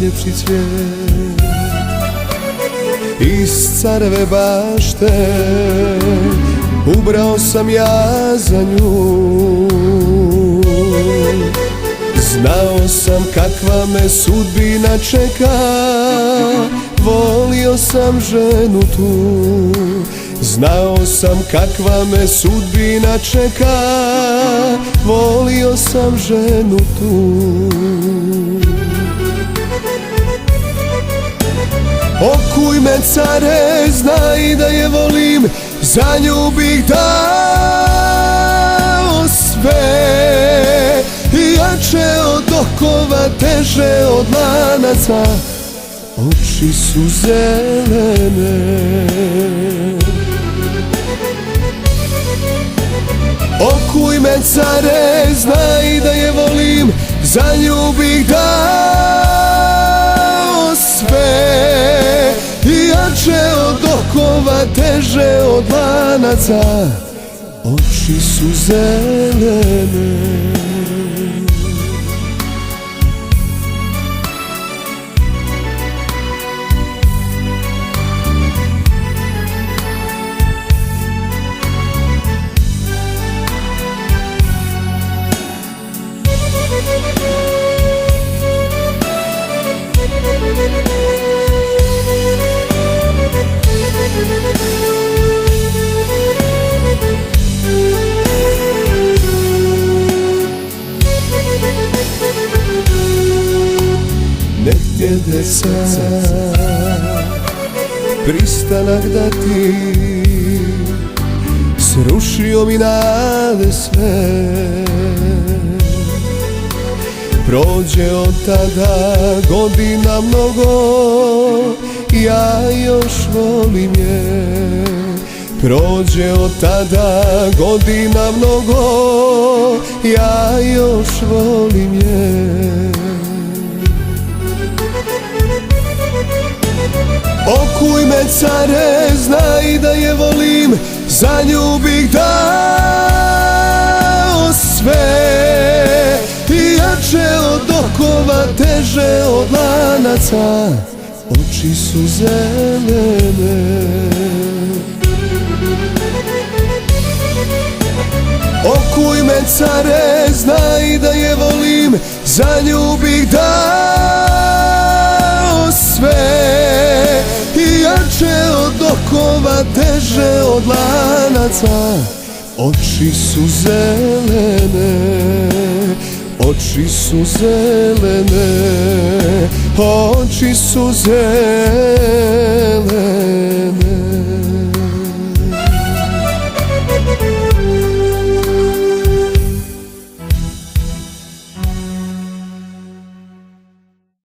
najljepši cvijet. Iz Careve bašte ubrao sam ja za nju. Znao sam kakva me sudbina čeka, volio sam ženu tu. Znao sam kakva me sudbina čeka, volio sam ženu tu. Okuj me care, znaj da je volim, za nju bih dao sve. Jače od okova, teže od lanaca, oči su zelene. Okuj me care, znaj da je volim, za nju bih dao sve. Jače od okova, teže od lanaca, oči su zelene. Ne htjede sad pristanak da ti, srušio mi nade sve. Prođe od tada godina mnogo, ja još volim je. Prođe od tada godina mnogo, ja još volim je. Okuj me care, znaj da je volim, za nju bih dao sve. Jače od okova, teže od lanaca, oči su zelene. Okuj me care, znaj da je volim, za nju bih dao sve. Jače od okova, teže od lanaca, oči su zelene. Oči su zelene, oči su zelene.